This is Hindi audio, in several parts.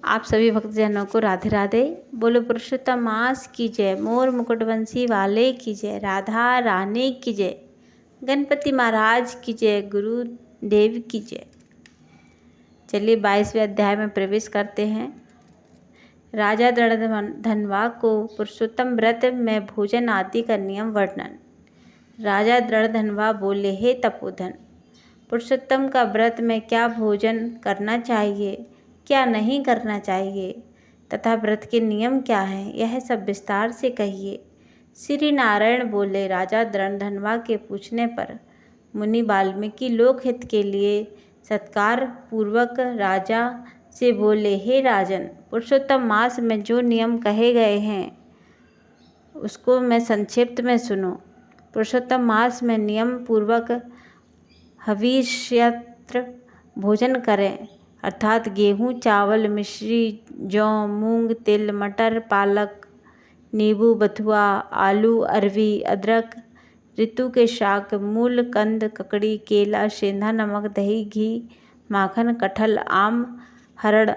आप सभी भक्तजनों को राधे राधे। बोलो पुरुषोत्तम मास की जय, मोर मुकुटवंशी वाले की जय, राधा रानी की जय, गणपति महाराज की जय, गुरुदेव की जय। चलिए 22वें अध्याय में प्रवेश करते हैं। राजा दृढ़धनवा को पुरुषोत्तम व्रत में भोजन आदि का नियम वर्णन। राजा दृढ़धनवा बोले, हे तपोधन, पुरुषोत्तम का व्रत में क्या भोजन करना चाहिए, क्या नहीं करना चाहिए तथा व्रत के नियम क्या हैं, यह सब विस्तार से कहिए। श्री नारायण बोले, राजा दृढ़धनवा के पूछने पर मुनि वाल्मीकि लोकहित के लिए सत्कार पूर्वक राजा से बोले, हे राजन, पुरुषोत्तम मास में जो नियम कहे गए हैं उसको मैं संक्षिप्त में सुनो। पुरुषोत्तम मास में नियम पूर्वक हविष्यत्र भोजन करें, अर्थात गेहूँ, चावल, मिश्री, जौ, मूंग, तिल, मटर, पालक, नींबू, बथुआ, आलू, अरवी, अदरक, ऋतु के शाक, मूल, कंद, ककड़ी, केला, सेंधा नमक, दही, घी, माखन, कटहल, आम, हरड़,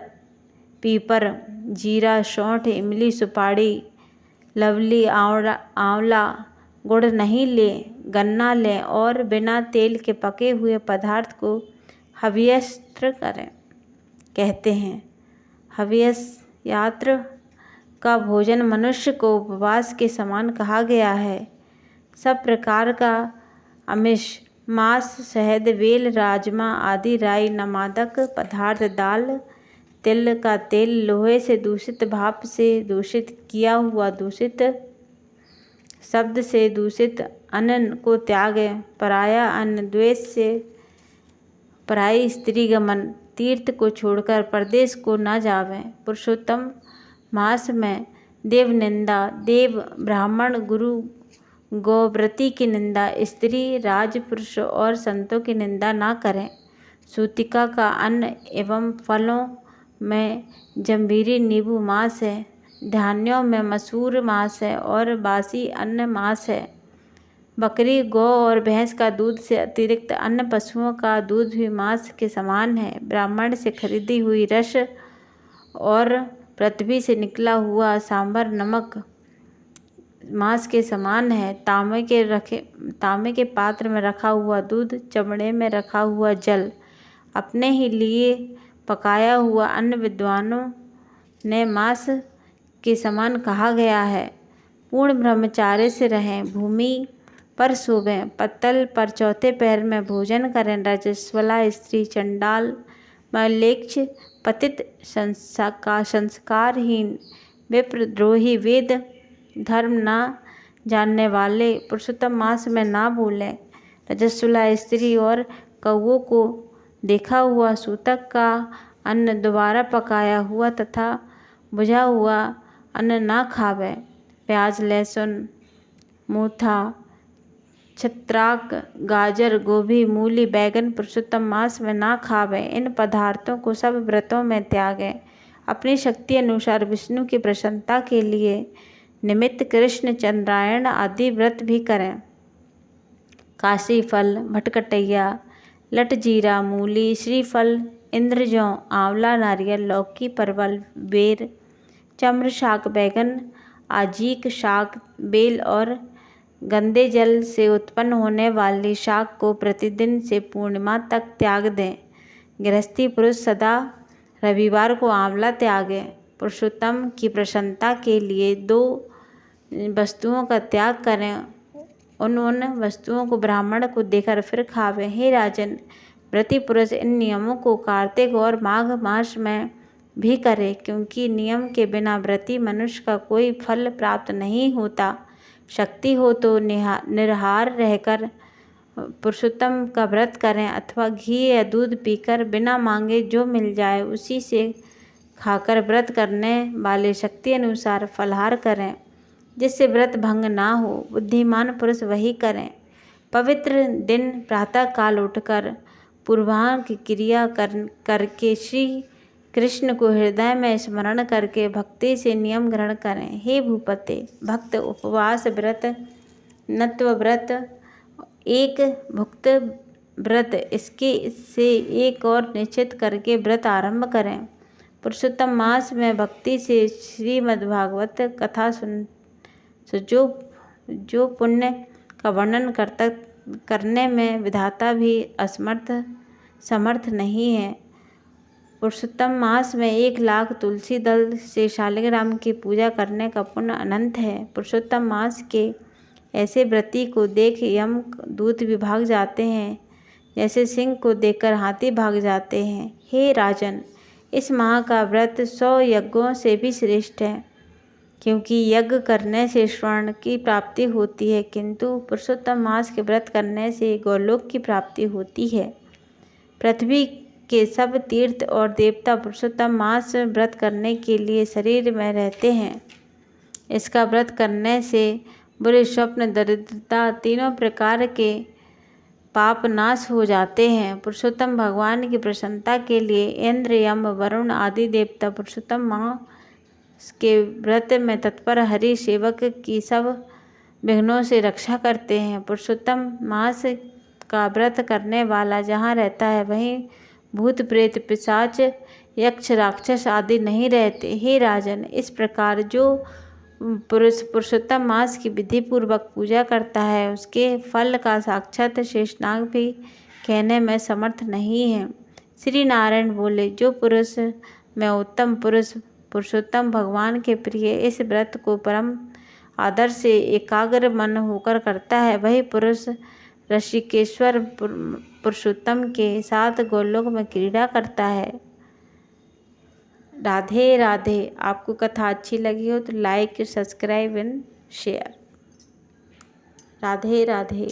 पीपर, जीरा, सौंठ, इमली, सुपारी, लवली, आंवला, गुड़ नहीं लें, गन्ना लें और बिना तेल के पके हुए पदार्थ को हविष्य करें। कहते हैं, हविष्यात्र का भोजन मनुष्य को उपवास के समान कहा गया है। सब प्रकार का आमिष, मांस, शहद, बेल, राजमा आदि राई, नमादक पदार्थ, दाल, तिल का तेल, लोहे से दूषित, भाप से दूषित, किया हुआ दूषित, शब्द से दूषित अन्न को त्यागें। पराया अन्न, द्वेष से पराई स्त्री गमन, तीर्थ को छोड़कर परदेश को न जावें। पुरुषोत्तम मास में देव निंदा, देव, ब्राह्मण, गुरु, गौव्रती की निंदा, स्त्री, राजपुरुष और संतों की निंदा ना करें। सूतिका का अन्न एवं फलों में जंभीरी नींबू मांस है, धान्यों में मसूर मांस है और बासी अन्न मांस है। बकरी, गौ और भैंस का दूध से अतिरिक्त अन्य पशुओं का दूध भी मांस के समान है। ब्राह्मण से खरीदी हुई रस और पृथ्वी से निकला हुआ सांभर नमक मांस के समान है। तांबे के पात्र में रखा हुआ दूध, चमड़े में रखा हुआ जल, अपने ही लिए पकाया हुआ अन्न विद्वानों ने मांस के समान कहा गया है। पूर्ण ब्रह्मचार्य से रहें, भूमि पर सोवें, पत्तल पर चौथे पैर में भोजन करें। रजस्वला स्त्री, चंडाल, मलेच्छ, पतित, संस्कारहीन, विप्रद्रोही, वेद धर्म न जानने वाले पुरुषोत्तम मास में ना भूलें। रजस्वला स्त्री और कौओं को देखा हुआ सूतक का अन्न दोबारा पकाया हुआ तथा बुझा हुआ अन्न ना खावें। प्याज, लहसुन, मूथा, छत्राक, गाजर, गोभी, मूली, बैगन पुरुषोत्तम मास में ना खावें। इन पदार्थों को सब व्रतों में त्यागें। अपनी शक्ति अनुसार विष्णु की प्रसन्नता के लिए निमित्त कृष्ण, चंद्रायण आदि व्रत भी करें। काशी फल, भटकटैया, लटजीरा, मूली, श्रीफल, इंद्रजौ, आंवला, नारियल, लौकी, परवल, बेर, चम्र शाक, बैगन, आजीक शाक, बेल और गंदे जल से उत्पन्न होने वाली शाक को प्रतिदिन से पूर्णिमा तक त्याग दें। गृहस्थी पुरुष सदा रविवार को आंवला त्यागें। पुरुषोत्तम की प्रसन्नता के लिए 2 वस्तुओं का त्याग करें, उन वस्तुओं को ब्राह्मण को देकर फिर खावें। हे राजन, व्रती पुरुष इन नियमों को कार्तिक और माघ मास में भी करे, क्योंकि नियम के बिना व्रती मनुष्य का कोई फल प्राप्त नहीं होता। शक्ति हो तो निराहार रहकर पुरुषोत्तम का व्रत करें अथवा घी या दूध पीकर बिना मांगे जो मिल जाए उसी से खाकर व्रत करने वाले शक्ति अनुसार फलाहार करें, जिससे व्रत भंग ना हो। बुद्धिमान पुरुष वही करें। पवित्र दिन प्रातः काल उठकर पूर्वाह्न की क्रिया करके श्री कृष्ण को हृदय में स्मरण करके भक्ति से नियम ग्रहण करें। हे भूपते, भक्त उपवास व्रत, नत्व व्रत, एक भुक्त व्रत, इसके से एक और निश्चित करके व्रत आरंभ करें। पुरुषोत्तम मास में भक्ति से श्रीमद्भागवत कथा जो पुण्य का वर्णन करने में विधाता भी समर्थ नहीं है। पुरुषोत्तम मास में 1,00,000 तुलसी दल से शालिग्राम की पूजा करने का पुण्य अनंत है। पुरुषोत्तम मास के ऐसे व्रती को देख यम दूत भी भाग जाते हैं, जैसे सिंह को देखकर हाथी भाग जाते हैं। हे राजन, इस माह का व्रत 100 यज्ञों से भी श्रेष्ठ है, क्योंकि यज्ञ करने से स्वर्ण की प्राप्ति होती है, किंतु पुरुषोत्तम मास के व्रत करने से गोलोक की प्राप्ति होती है। पृथ्वी के सब तीर्थ और देवता पुरुषोत्तम मास व्रत करने के लिए शरीर में रहते हैं। इसका व्रत करने से बुरे स्वप्न, दरिद्रता, तीनों प्रकार के पाप नाश हो जाते हैं। पुरुषोत्तम भगवान की प्रसन्नता के लिए इंद्र, यम, वरुण आदि देवता पुरुषोत्तम मास के व्रत में तत्पर हरि सेवक की सब विघ्नों से रक्षा करते हैं। पुरुषोत्तम मास का व्रत करने वाला जहाँ रहता है, वहीं भूत प्रेत, पिशाच, यक्ष, राक्षस आदि नहीं रहते। हे राजन, इस प्रकार जो पुरुषोत्तम मास की विधि पूर्वक पूजा करता है, उसके फल का साक्षात शेषनाग भी कहने में समर्थ नहीं है। श्री नारायण बोले, जो पुरुष में उत्तम पुरुष पुरुषोत्तम भगवान के प्रिय इस व्रत को परम आदर से एकाग्र मन होकर करता है, वही पुरुष ऋषिकेश्वर पुरुषोत्तम के साथ गोलोक में क्रीड़ा करता है। राधे राधे। आपको कथा अच्छी लगी हो तो like, subscribe and share. Radhe Radhe.